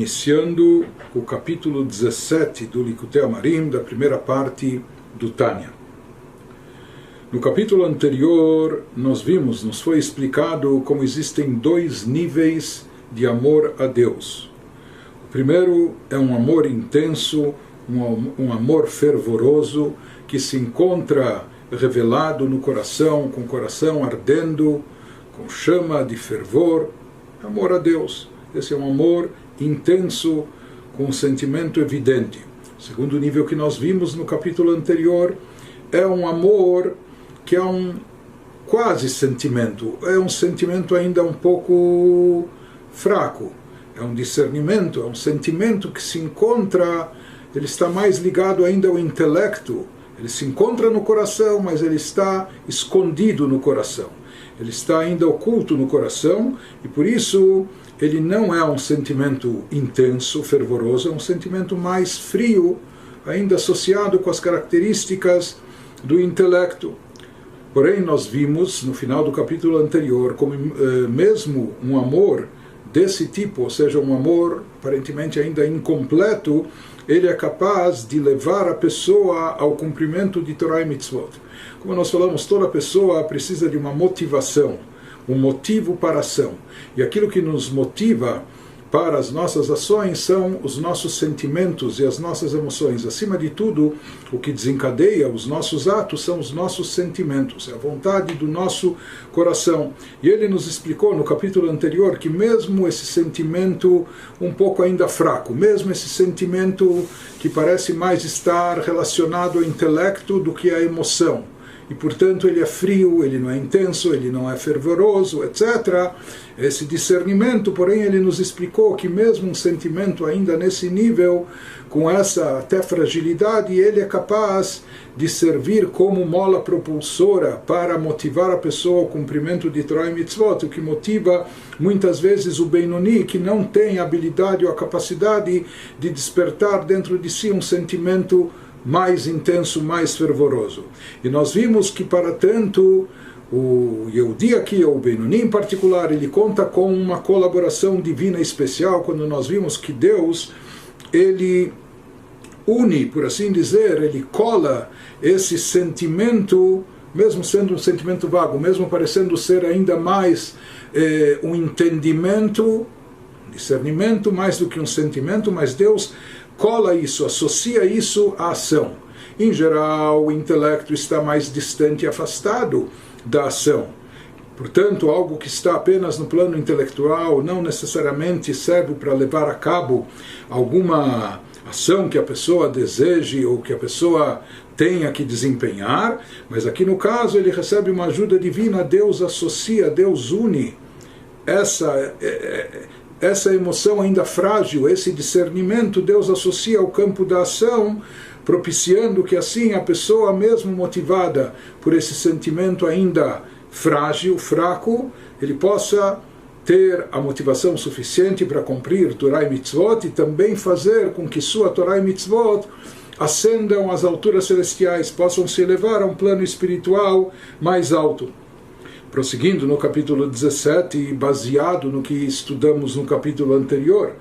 iniciando o capítulo 17 do Likutei Amarim, da primeira parte do Tânia. No capítulo anterior, nos foi explicado como existem dois níveis de amor a Deus. O primeiro é um amor intenso, um amor fervoroso, que se encontra revelado no coração, com o coração ardendo, com chama de fervor, amor a Deus. Esse é um amor intenso, com um sentimento evidente. O segundo nível que nós vimos no capítulo anterior é um amor que é um quase sentimento, é um sentimento ainda um pouco fraco, é um discernimento, é um sentimento que se encontra, ele está mais ligado ainda ao intelecto, ele se encontra no coração, mas ele está escondido no coração, ele está ainda oculto no coração, e por isso ele não é um sentimento intenso, fervoroso, é um sentimento mais frio, ainda associado com as características do intelecto. Porém, nós vimos no final do capítulo anterior como mesmo um amor desse tipo, ou seja, um amor aparentemente ainda incompleto, ele é capaz de levar a pessoa ao cumprimento de Torah e Mitzvot. Como nós falamos, toda pessoa precisa de uma motivação, um motivo para a ação. E aquilo que nos motiva para as nossas ações são os nossos sentimentos e as nossas emoções. Acima de tudo, o que desencadeia os nossos atos são os nossos sentimentos, é a vontade do nosso coração. E ele nos explicou no capítulo anterior que mesmo esse sentimento um pouco ainda fraco, mesmo esse sentimento que parece mais estar relacionado ao intelecto do que à emoção, e portanto ele é frio, ele não é intenso, ele não é fervoroso, etc. Esse discernimento, porém, ele nos explicou que mesmo um sentimento ainda nesse nível, com essa até fragilidade, ele é capaz de servir como mola propulsora para motivar a pessoa ao cumprimento de Torah e Mitzvot, o que motiva muitas vezes o Benoni, que não tem a habilidade ou a capacidade de despertar dentro de si um sentimento mais intenso, mais fervoroso. E nós vimos que, para tanto, o Yehudi aqui, ou o Benoni em particular, ele conta com uma colaboração divina especial, quando nós vimos que Deus, ele une, por assim dizer, ele cola esse sentimento, mesmo sendo um sentimento vago, mesmo parecendo ser ainda mais um entendimento, discernimento, mais do que um sentimento, mas Deus cola isso, associa isso à ação. Em geral, o intelecto está mais distante e afastado da ação. Portanto, algo que está apenas no plano intelectual não necessariamente serve para levar a cabo alguma ação que a pessoa deseje ou que a pessoa tenha que desempenhar, mas aqui no caso ele recebe uma ajuda divina, Deus associa, Deus une essa emoção ainda frágil, esse discernimento, Deus associa ao campo da ação, propiciando que assim a pessoa, mesmo motivada por esse sentimento ainda frágil, fraco, ele possa ter a motivação suficiente para cumprir Torah e Mitzvot e também fazer com que sua Torah e Mitzvot ascendam às alturas celestiais, possam se elevar a um plano espiritual mais alto. Prosseguindo no capítulo 17, baseado no que estudamos no capítulo anterior,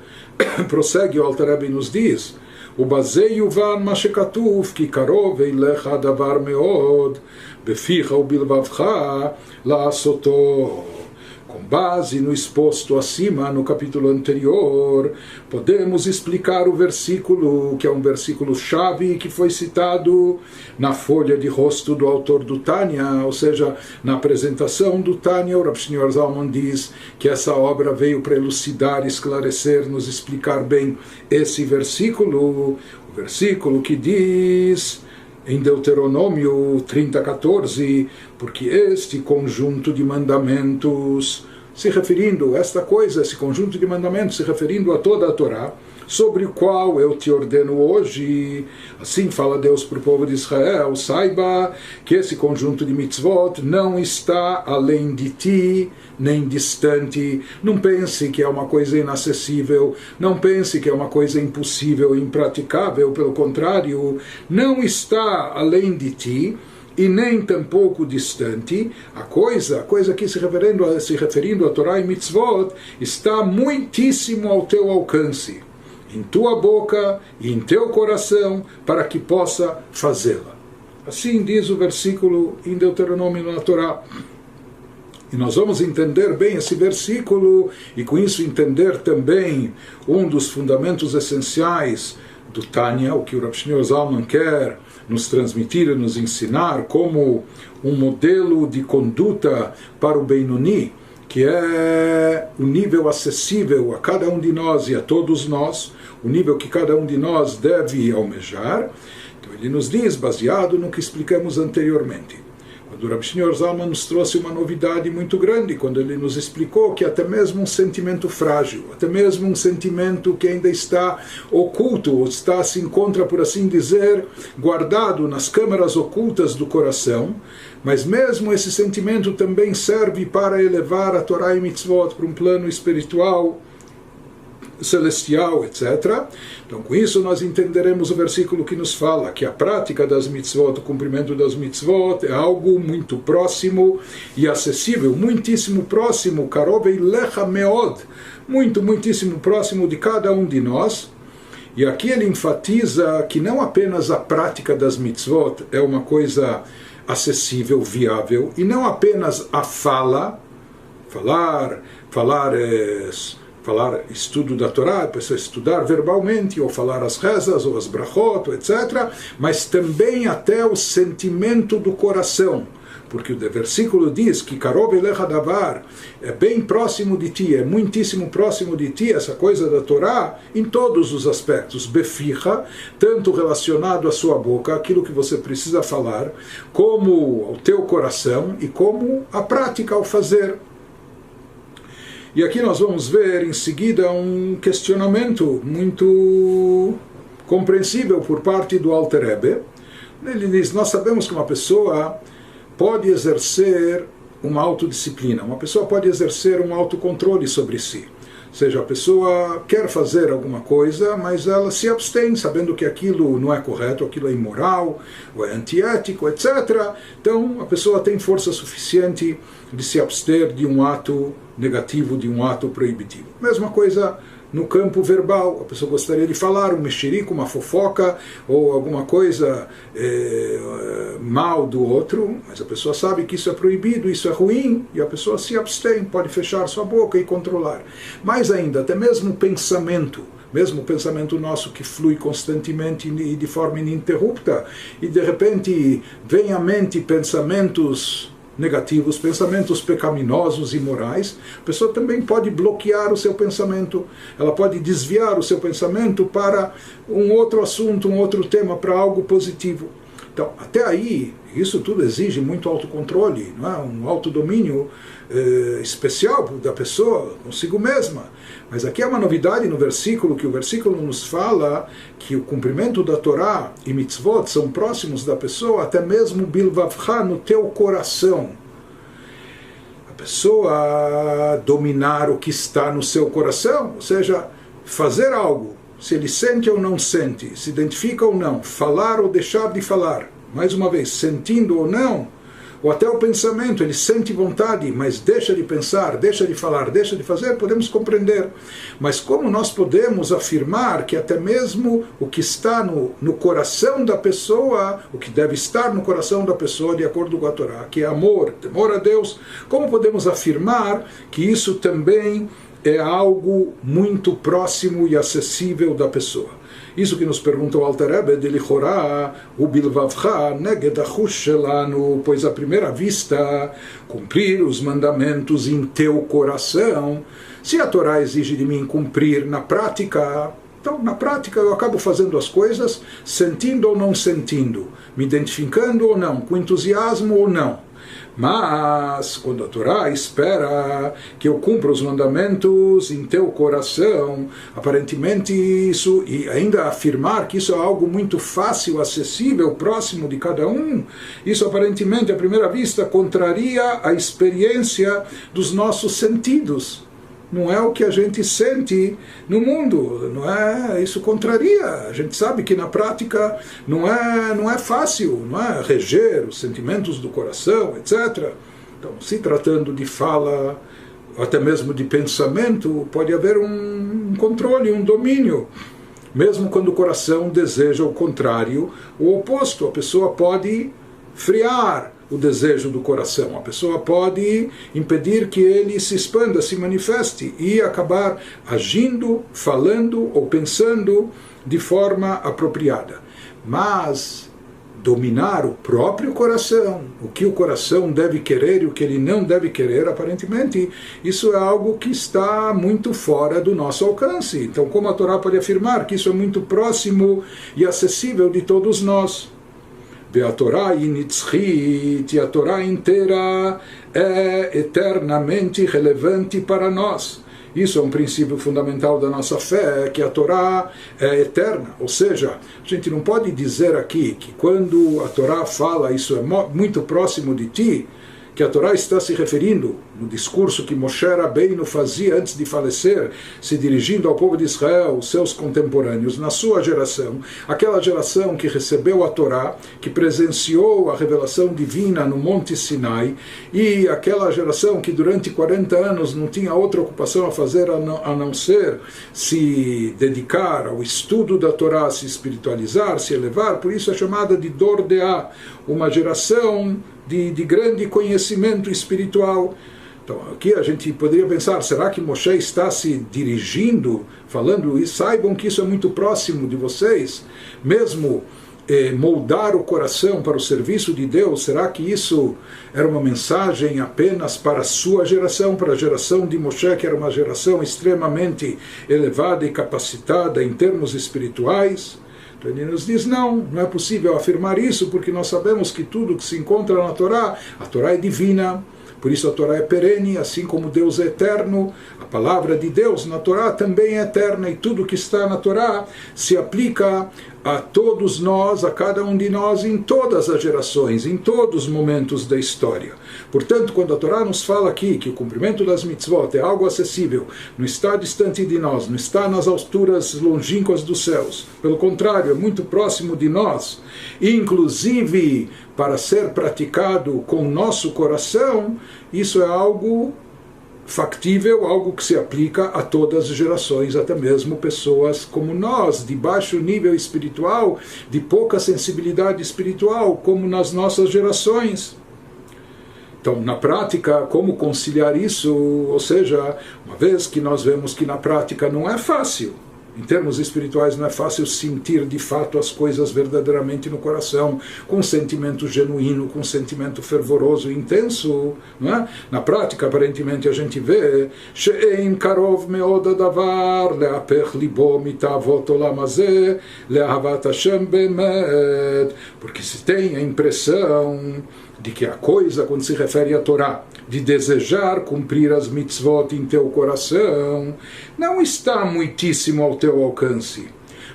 prossegue o Alter Rebbe e nos diz: o baseio van mashekatuf ki karov eilecha davar meod beficha ubilvavcha la'asoto. Com base no exposto acima no capítulo anterior, podemos explicar o versículo, que é um versículo-chave que foi citado na folha de rosto do autor do Tânia, ou seja, na apresentação do Tânia, o Rav Shneur Zalman diz que essa obra veio para elucidar, esclarecer, nos explicar bem esse versículo, o versículo que diz em Deuteronômio 30:14, porque este conjunto de mandamentos, se referindo a esta coisa, esse conjunto de mandamentos, se referindo a toda a Torá, sobre o qual eu te ordeno hoje, assim fala Deus para o povo de Israel, saiba que esse conjunto de mitzvot não está além de ti, nem distante. Não pense que é uma coisa inacessível, não pense que é uma coisa impossível, impraticável, pelo contrário, não está além de ti, e nem tampouco distante. A coisa aqui se referindo a Torá e Mitzvot, está muitíssimo ao teu alcance. em tua boca e em teu coração, para que possa fazê-la. Assim diz o versículo em Deuteronômio na Torá. E nós vamos entender bem esse versículo e com isso entender também um dos fundamentos essenciais do Tânia, o que o Rav Shneur Zalman quer nos transmitir e nos ensinar como um modelo de conduta para o Beinoni, que é o nível acessível a cada um de nós e a todos nós, o nível que cada um de nós deve almejar. Então ele nos diz, baseado no que explicamos anteriormente. Quando o Rav Shneur Zalman nos trouxe uma novidade muito grande, quando ele nos explicou que até mesmo um sentimento frágil, até mesmo um sentimento que ainda está oculto, ou se encontra, por assim dizer, guardado nas câmaras ocultas do coração, mas mesmo esse sentimento também serve para elevar a Torá e Mitzvot para um plano espiritual, celestial, etc. Então, com isso nós entenderemos o versículo que nos fala que a prática das mitzvot, o cumprimento das mitzvot, é algo muito próximo e acessível, muitíssimo próximo, karov eilecha meod, muitíssimo próximo de cada um de nós. E aqui ele enfatiza que não apenas a prática das mitzvot é uma coisa acessível, viável, e não apenas a falar, estudo da Torá, a pessoa estudar verbalmente, ou falar as rezas, ou as brachot, etc., mas também até o sentimento do coração, porque o versículo diz que Karov elecha davar é bem próximo de ti, é muitíssimo próximo de ti, essa coisa da Torá, em todos os aspectos, beficha, tanto relacionado à sua boca, aquilo que você precisa falar, como ao teu coração, e como a prática ao fazer. E aqui nós vamos ver em seguida um questionamento muito compreensível por parte do Alter Rebbe. Ele diz, nós sabemos que uma pessoa pode exercer uma autodisciplina, uma pessoa pode exercer um autocontrole sobre si. Ou seja, a pessoa quer fazer alguma coisa, mas ela se abstém, sabendo que aquilo não é correto, aquilo é imoral, ou é antiético, etc. Então, a pessoa tem força suficiente de se abster de um ato negativo, de um ato proibitivo. Mesma coisa no campo verbal. A pessoa gostaria de falar um mexerico, uma fofoca, ou alguma coisa mal do outro, mas a pessoa sabe que isso é proibido, isso é ruim, e a pessoa se abstém, pode fechar sua boca e controlar. Mais ainda, até mesmo o pensamento nosso que flui constantemente e de forma ininterrupta, e de repente vem à mente pensamentos negativos, pensamentos pecaminosos e imorais, a pessoa também pode bloquear o seu pensamento, ela pode desviar o seu pensamento para um outro assunto, um outro tema, para algo positivo. Então, até aí, isso tudo exige muito autocontrole, não é? Um autodomínio especial da pessoa consigo mesma. Mas aqui é uma novidade no versículo, que o versículo nos fala que o cumprimento da Torá e mitzvot são próximos da pessoa, até mesmo bilvavcha, no teu coração. A pessoa dominar o que está no seu coração, ou seja, fazer algo, se ele sente ou não sente, se identifica ou não, falar ou deixar de falar, mais uma vez, sentindo ou não, ou até o pensamento, ele sente vontade, mas deixa de pensar, deixa de falar, deixa de fazer, podemos compreender. Mas como nós podemos afirmar que até mesmo o que está no coração da pessoa, o que deve estar no coração da pessoa, de acordo com a Torá, que é amor, temor a Deus, como podemos afirmar que isso também é algo muito próximo e acessível da pessoa? Isso que nos pergunta o Alter Rebbe, de Lichorá, o Bilvavcha, Neged Achush Shelanu, pois à primeira vista, cumprir os mandamentos em teu coração, se a Torá exige de mim cumprir na prática, então na prática eu acabo fazendo as coisas, sentindo ou não sentindo, me identificando ou não, com entusiasmo ou não. Mas, quando a Torá espera que eu cumpra os mandamentos em teu coração, aparentemente isso, e ainda afirmar que isso é algo muito fácil, acessível, próximo de cada um, isso aparentemente, à primeira vista, contraria a experiência dos nossos sentidos. Não é o que a gente sente no mundo, não é? Isso contraria. A gente sabe que na prática não é fácil, não é? Reger os sentimentos do coração, etc. Então, se tratando de fala, até mesmo de pensamento, pode haver um controle, um domínio. Mesmo quando o coração deseja o contrário, o oposto, a pessoa pode friar o desejo do coração, a pessoa pode impedir que ele se expanda, se manifeste e acabar agindo, falando ou pensando de forma apropriada. Mas dominar o próprio coração, o que o coração deve querer e o que ele não deve querer, aparentemente, isso é algo que está muito fora do nosso alcance. Então, como a Torá pode afirmar que isso é muito próximo e acessível de todos nós? A Torá e a Torá inteira é eternamente relevante para nós. Isso é um princípio fundamental da nossa fé, que a Torá é eterna. Ou seja, a gente não pode dizer aqui que quando a Torá fala isso é muito próximo de ti, que a Torá está se referindo no discurso que Moshe Rabbeinu fazia antes de falecer, se dirigindo ao povo de Israel, os seus contemporâneos, na sua geração, aquela geração que recebeu a Torá, que presenciou a revelação divina no Monte Sinai, e aquela geração que durante 40 anos não tinha outra ocupação a fazer a não ser se dedicar ao estudo da Torá, se espiritualizar, se elevar. Por isso é chamada de Dor Deá, uma geração de grande conhecimento espiritual. Então aqui a gente poderia pensar, será que Moshe está se dirigindo, falando, e saibam que isso é muito próximo de vocês, mesmo moldar o coração para o serviço de Deus, será que isso era uma mensagem apenas para a sua geração, para a geração de Moshe, que era uma geração extremamente elevada e capacitada em termos espirituais? Então ele nos diz, não é possível afirmar isso, porque nós sabemos que tudo que se encontra na Torá, a Torá é divina, por isso a Torá é perene, assim como Deus é eterno, a palavra de Deus na Torá também é eterna, e tudo que está na Torá se aplica a todos nós, a cada um de nós, em todas as gerações, em todos os momentos da história. Portanto, quando a Torá nos fala aqui que o cumprimento das mitzvot é algo acessível, não está distante de nós, não está nas alturas longínquas dos céus, pelo contrário, é muito próximo de nós, inclusive para ser praticado com o nosso coração, isso é algo factível, algo que se aplica a todas as gerações, até mesmo pessoas como nós, de baixo nível espiritual, de pouca sensibilidade espiritual, como nas nossas gerações. Então, na prática, como conciliar isso? Ou seja, uma vez que nós vemos que na prática não é fácil, em termos espirituais não é fácil sentir de fato as coisas verdadeiramente no coração, com sentimento genuíno, com sentimento fervoroso e intenso, não é? Na prática, aparentemente, a gente vê she'ein karov meod hadavar le'apech libo mitavot olam hazeh le'ahavat Hashem bemet, porque se tem a impressão de que a coisa, quando se refere à Torá, de desejar cumprir as mitzvot em teu coração, não está muitíssimo ao teu alcance.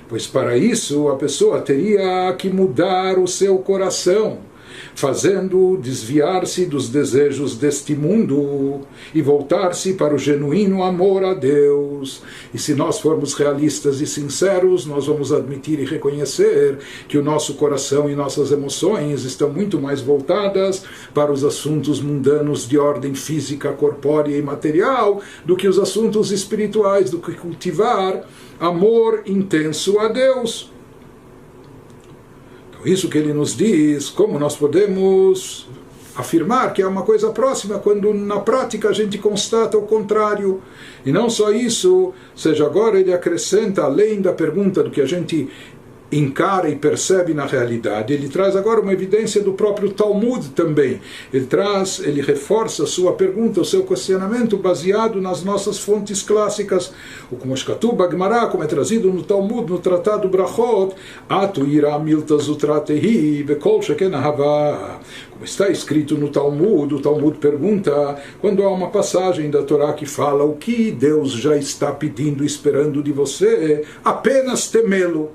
Pois para isso a pessoa teria que mudar o seu coração, fazendo desviar-se dos desejos deste mundo e voltar-se para o genuíno amor a Deus. E se nós formos realistas e sinceros, nós vamos admitir e reconhecer que o nosso coração e nossas emoções estão muito mais voltadas para os assuntos mundanos de ordem física, corpórea e material do que os assuntos espirituais, do que cultivar amor intenso a Deus. Isso que ele nos diz, como nós podemos afirmar que é uma coisa próxima, quando na prática a gente constata o contrário. E não só isso, ou seja, agora ele acrescenta, além da pergunta do que a gente encara e percebe na realidade, ele traz agora uma evidência do próprio Talmud também. Ele reforça a sua pergunta, o seu questionamento baseado nas nossas fontes clássicas. O como Shkatuv Bagmará, como é trazido no Talmud, no Tratado Brachot, Atu ira milta zutratehi vekol sheken ahava. Como está escrito no Talmud, o Talmud pergunta, quando há uma passagem da Torá que fala o que Deus já está pedindo, esperando de você, apenas temê-lo,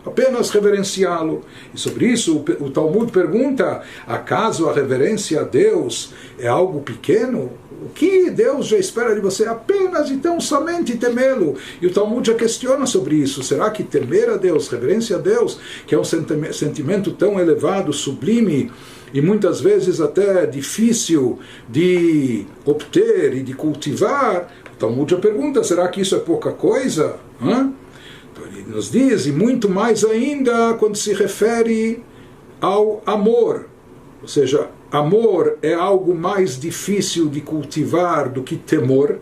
apenas reverenciá-lo. E sobre isso o Talmud pergunta, acaso a reverência a Deus é algo pequeno? O que Deus já espera de você? Apenas e tão somente temê-lo. E o Talmud já questiona sobre isso. Será que temer a Deus, reverência a Deus, que é um sentimento tão elevado, sublime, e muitas vezes até difícil de obter e de cultivar, o Talmud já pergunta, será que isso é pouca coisa? nos diz, e muito mais ainda quando se refere ao amor. Ou seja, amor é algo mais difícil de cultivar do que temor.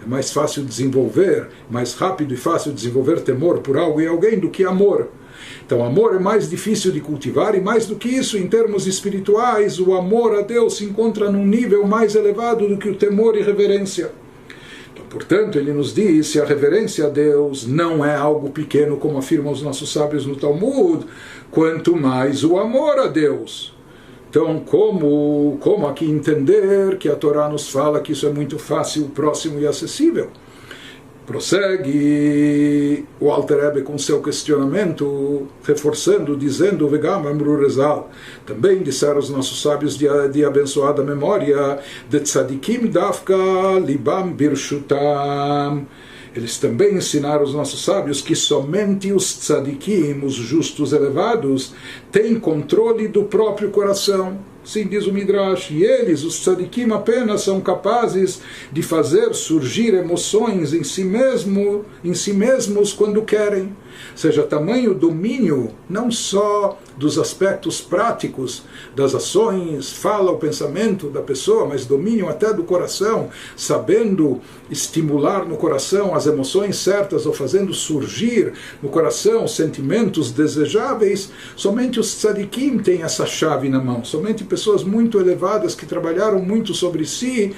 É mais fácil desenvolver, mais rápido e fácil desenvolver temor por algo e alguém do que amor. Então, amor é mais difícil de cultivar, e mais do que isso, em termos espirituais, o amor a Deus se encontra num nível mais elevado do que o temor e reverência. Então, portanto, ele nos diz, se a reverência a Deus não é algo pequeno, como afirmam os nossos sábios no Talmud, quanto mais o amor a Deus. Então, como aqui entender que a Torá nos fala que isso é muito fácil, próximo e acessível? Prossegue o Alter Rebbe com seu questionamento, reforçando, dizendo, Vegam Amru Rezal, também disseram os nossos sábios de abençoada memória, de tzadikim dafka libam birshutam. Eles também ensinaram os nossos sábios que somente os tzadikim, os justos elevados, têm controle do próprio coração. Sim, diz o Midrash, e eles, os tzadikim, apenas são capazes de fazer surgir emoções em si mesmos quando querem. Ou seja, tamanho domínio, não só dos aspectos práticos das ações, fala o pensamento da pessoa, mas domínio até do coração, sabendo estimular no coração as emoções certas ou fazendo surgir no coração sentimentos desejáveis. Somente os tzadikim têm essa chave na mão, somente pessoas muito elevadas que trabalharam muito sobre si,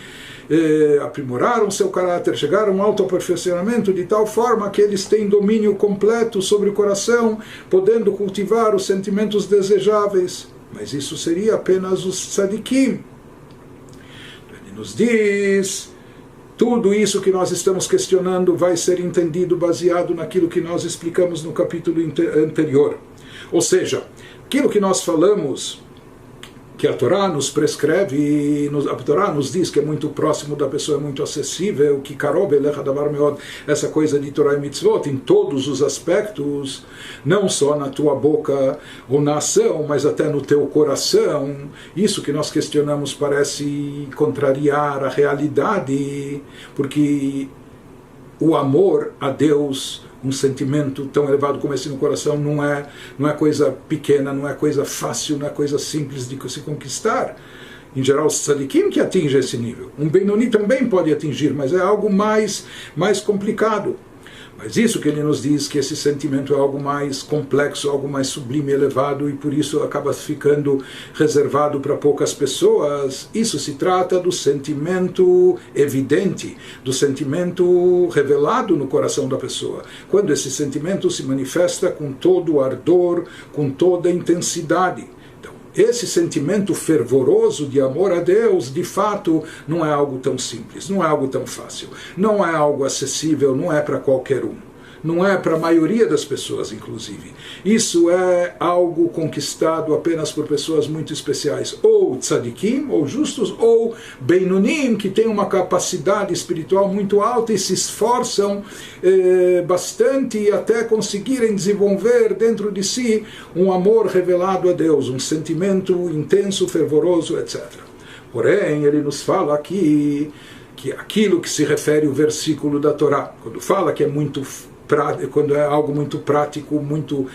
aprimoraram seu caráter, chegaram a um autoaperfeiçoamento de tal forma que eles têm domínio completo sobre o coração, podendo cultivar os sentimentos desejáveis. Mas isso seria apenas os tzadikim. Ele nos diz, tudo isso que nós estamos questionando vai ser entendido baseado naquilo que nós explicamos no capítulo anterior. Ou seja, aquilo que nós falamos, que a Torá nos prescreve, a Torá nos diz que é muito próximo da pessoa, é muito acessível, que Karov Elecha Davar Meod, essa coisa de Torá e Mitzvot, em todos os aspectos, não só na tua boca ou na ação, mas até no teu coração. Isso que nós questionamos parece contrariar a realidade, porque o amor a Deus, um sentimento tão elevado como esse no coração, não é coisa pequena, não é coisa fácil, não é coisa simples de se conquistar. Em geral, os tzadikim que atingem esse nível. Um Benoni também pode atingir, mas é algo mais complicado. Mas isso que ele nos diz, que esse sentimento é algo mais complexo, algo mais sublime, elevado, e por isso acaba ficando reservado para poucas pessoas. Isso se trata do sentimento evidente, do sentimento revelado no coração da pessoa. Quando esse sentimento se manifesta com todo o ardor, com toda a intensidade. Esse sentimento fervoroso de amor a Deus, de fato, não é algo tão simples, não é algo tão fácil, não é algo acessível, não é para qualquer um. Não é para a maioria das pessoas, inclusive. Isso é algo conquistado apenas por pessoas muito especiais, ou tzadikim, ou justos, ou beinonim, que têm uma capacidade espiritual muito alta e se esforçam bastante até conseguirem desenvolver dentro de si um amor revelado a Deus, um sentimento intenso, fervoroso, etc. Porém, ele nos fala aqui que aquilo que se refere ao versículo da Torá, quando fala que é muito quando é algo muito prático, muito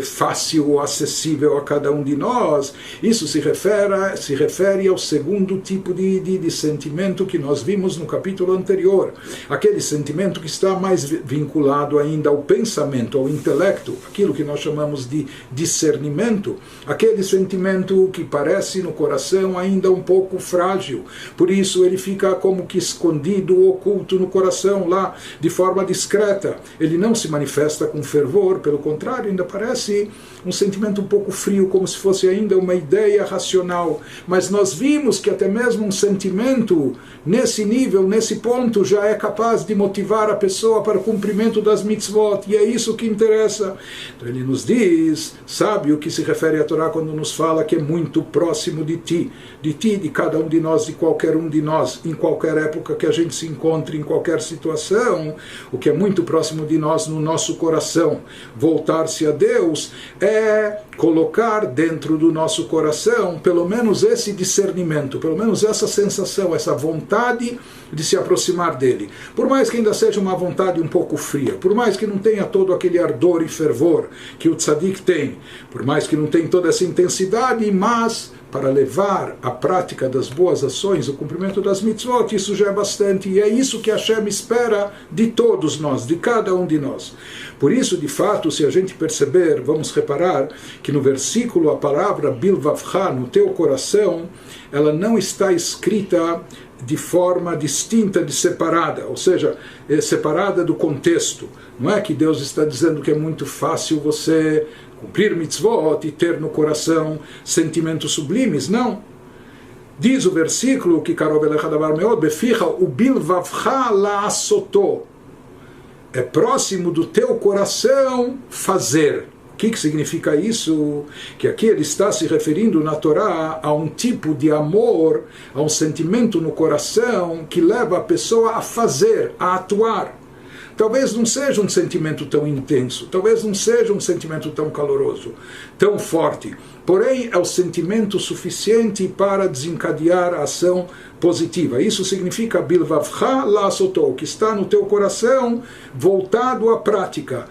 fácil, acessível a cada um de nós, isso se refere ao segundo tipo de sentimento que nós vimos no capítulo anterior, aquele sentimento que está mais vinculado ainda ao pensamento, ao intelecto, aquilo que nós chamamos de discernimento, aquele sentimento que parece no coração ainda um pouco frágil, por isso ele fica como que escondido, oculto no coração lá, de forma discreta. Ele não se manifesta com fervor, pelo contrário, ainda parece um sentimento um pouco frio, como se fosse ainda uma ideia racional. Mas nós vimos que até mesmo um sentimento nesse nível, nesse ponto, já é capaz de motivar a pessoa para o cumprimento das mitzvot, e é isso que interessa. Então ele nos diz, sabe o que se refere à Torá quando nos fala que é muito próximo de ti, de cada um de nós, de qualquer um de nós, em qualquer época que a gente se encontre, em qualquer situação, o que é muito próximo de de nós no nosso coração. Voltar-se a Deus é colocar dentro do nosso coração pelo menos esse discernimento, pelo menos essa sensação, essa vontade de se aproximar dele. Por mais que ainda seja uma vontade um pouco fria, por mais que não tenha todo aquele ardor e fervor que o tzadik tem, por mais que não tenha toda essa intensidade, mas para levar a prática das boas ações, o cumprimento das mitzvot, isso já é bastante, e é isso que Hashem espera de todos nós, de cada um de nós. Por isso, de fato, se a gente perceber, vamos reparar que no versículo a palavra bilvavcha, no teu coração, ela não está escrita de forma distinta, separada, ou seja, separada do contexto. Não é que Deus está dizendo que é muito fácil você cumprir mitzvot e ter no coração sentimentos sublimes, não. Diz o versículo que Karov elecha davar meod beficha ubilvavcha la'asoto, é próximo do teu coração fazer. O que significa isso? Que aqui ele está se referindo na Torá a um tipo de amor, a um sentimento no coração que leva a pessoa a fazer, a atuar. Talvez não seja um sentimento tão intenso, talvez não seja um sentimento tão caloroso, tão forte, porém é o sentimento suficiente para desencadear a ação positiva. Isso significa bilvavcha la'asoto, que está no teu coração voltado à prática,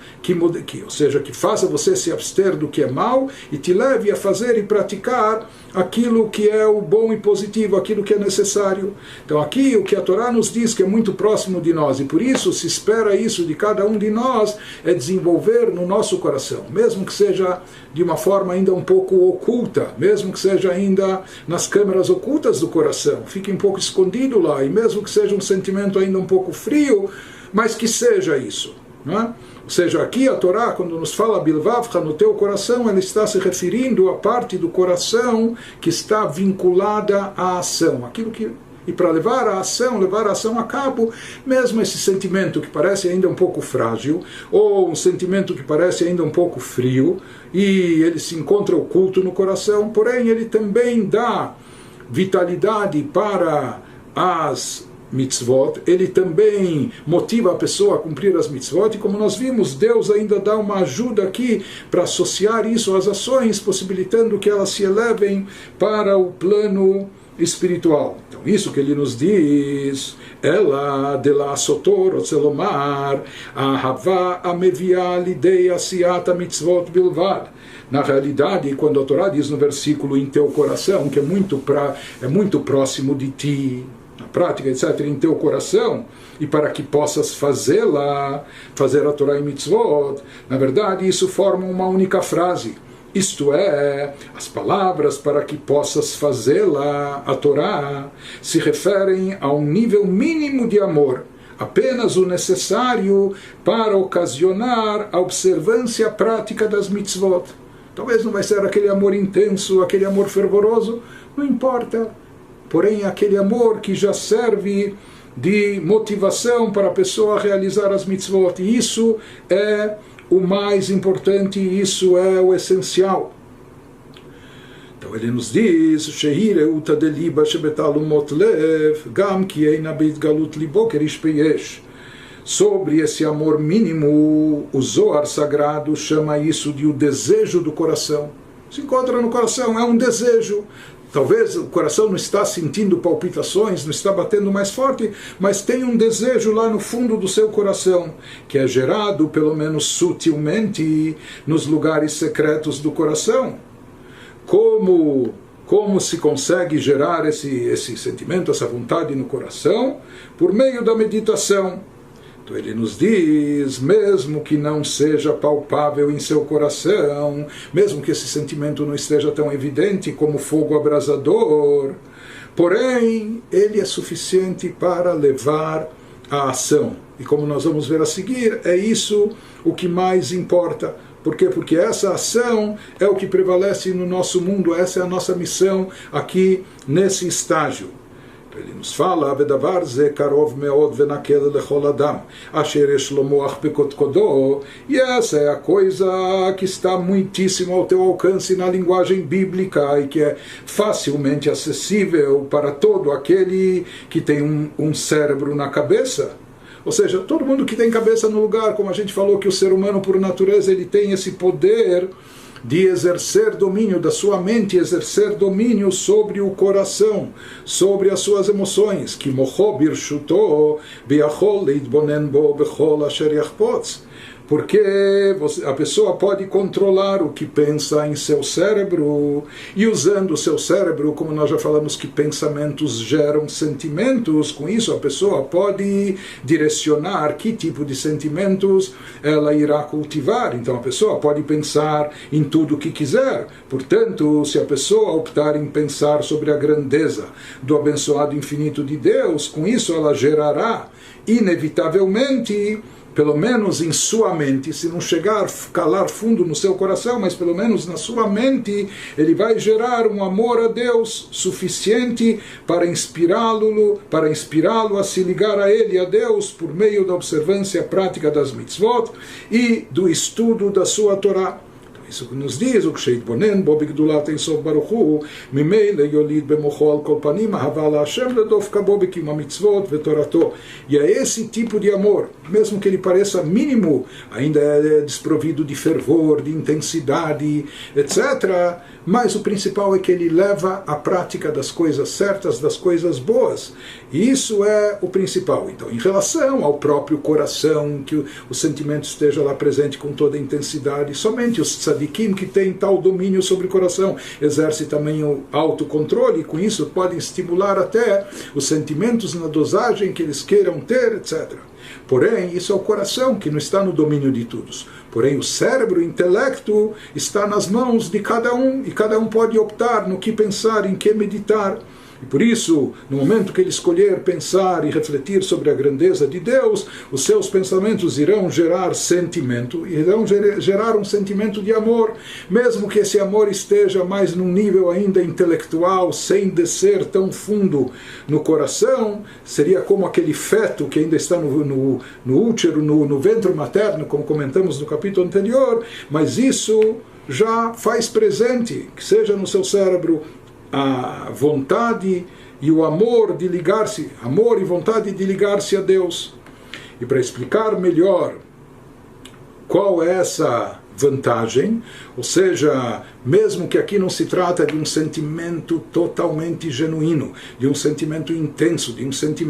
ou seja, que faça você se abster do que é mal e te leve a fazer e praticar aquilo que é o bom e positivo, aquilo que é necessário. Então aqui o que a Torá nos diz que é muito próximo de nós, e por isso se espera isso de cada um de nós, é desenvolver no nosso coração, mesmo que seja de uma forma ainda um pouco oculta, mesmo que seja ainda nas câmeras ocultas do coração, fique um pouco escondido lá, e mesmo que seja um sentimento ainda um pouco frio, mas que seja isso, não é? Ou seja, aqui a Torá, quando nos fala bilvavcha, no teu coração, ela está se referindo à parte do coração que está vinculada à ação, aquilo que, e para levar a ação a cabo, mesmo esse sentimento que parece ainda um pouco frágil, ou um sentimento que parece ainda um pouco frio, e ele se encontra oculto no coração, porém ele também dá vitalidade para as mitzvot, ele também motiva a pessoa a cumprir as mitzvot, e como nós vimos, Deus ainda dá uma ajuda aqui para associar isso às ações, possibilitando que elas se elevem para o plano espiritual. Então isso que ele nos diz, ela de la sotor otzelomar ahava amevia lidei asiata mitzvot bilvad. Na realidade, quando a Torá diz no versículo em teu coração, que é muito próximo de ti, na prática, etc., em teu coração, e para que possas fazer a Torá e mitzvot, na verdade isso forma uma única frase. Isto é, as palavras para que possas fazê-la, a Torá, se referem a um nível mínimo de amor, apenas o necessário para ocasionar a observância prática das mitzvot. Talvez não vai ser aquele amor intenso, aquele amor fervoroso, não importa. Porém, aquele amor que já serve de motivação para a pessoa realizar as mitzvot. E isso é o mais importante, isso é o essencial. Então ele nos diz, Sheireuta de liba shebetalumot lev, gam ki eina beitgalut libo kerish peyesh. Sobre esse amor mínimo, o Zohar Sagrado chama isso de o desejo do coração. Se encontra no coração, é um desejo. Talvez o coração não está sentindo palpitações, não está batendo mais forte, mas tem um desejo lá no fundo do seu coração, que é gerado, pelo menos sutilmente, nos lugares secretos do coração. Como se consegue gerar esse sentimento, essa vontade no coração? Por meio da meditação. Então ele nos diz, mesmo que não seja palpável em seu coração, mesmo que esse sentimento não esteja tão evidente como fogo abrasador, porém, ele é suficiente para levar a ação. E como nós vamos ver a seguir, é isso o que mais importa. Por quê? Porque essa ação é o que prevalece no nosso mundo, essa é a nossa missão aqui nesse estágio. Ele nos fala, Vedavar ze karov meod venakel lechol adam, asher yesh lo moach bekotkodo, e essa é a coisa que está muitíssimo ao teu alcance na linguagem bíblica e que é facilmente acessível para todo aquele que tem um cérebro na cabeça. Ou seja, todo mundo que tem cabeça no lugar, como a gente falou que o ser humano por natureza ele tem esse poder de exercer domínio da sua mente, exercer domínio sobre o coração, sobre as suas emoções, que mocho birshuto biachol leitbonen bo bechol asher yachpotz. Porque a pessoa pode controlar o que pensa em seu cérebro, e usando o seu cérebro, como nós já falamos que pensamentos geram sentimentos, com isso a pessoa pode direcionar que tipo de sentimentos ela irá cultivar. Então a pessoa pode pensar em tudo o que quiser. Portanto, se a pessoa optar em pensar sobre a grandeza do abençoado infinito de Deus, com isso ela gerará inevitavelmente, pelo menos em sua mente, se não chegar a calar fundo no seu coração, mas pelo menos na sua mente, ele vai gerar um amor a Deus suficiente para inspirá-lo a se ligar a Ele, a Deus, por meio da observância prática das mitzvot e do estudo da sua Torá. Isso que nos diz o ksheitbonen bo bigdulat ensof baruch hu mimele yolid bemocho al kol panim ahava la Hashem ledofka bo bekim hamitzvot vetorato. E é esse tipo de amor, mesmo que ele pareça mínimo, ainda é desprovido de fervor, de intensidade, etc. Mas o principal é que ele leva à prática das coisas certas, das coisas boas. E isso é o principal. Então, em relação ao próprio coração, que o sentimento esteja lá presente com toda a intensidade, somente os tzadikim que têm tal domínio sobre o coração exerce também o autocontrole, e com isso podem estimular até os sentimentos na dosagem que eles queiram ter, etc. Porém, isso é o coração que não está no domínio de todos. Porém, o cérebro, o intelecto, está nas mãos de cada um, e cada um pode optar no que pensar, em que meditar. E por isso, no momento que ele escolher pensar e refletir sobre a grandeza de Deus, os seus pensamentos irão gerar sentimento, irão gerar um sentimento de amor, mesmo que esse amor esteja mais num nível ainda intelectual, sem descer tão fundo no coração. Seria como aquele feto que ainda está no útero, no ventre materno, como comentamos no capítulo anterior, mas isso já faz presente, que seja no seu cérebro, a vontade e o amor de ligar-se, amor e vontade de ligar-se a Deus. E para explicar melhor qual é essa vantagem, ou seja, mesmo que aqui não se trata de um sentimento totalmente genuíno, de um sentimento intenso, de um sentimento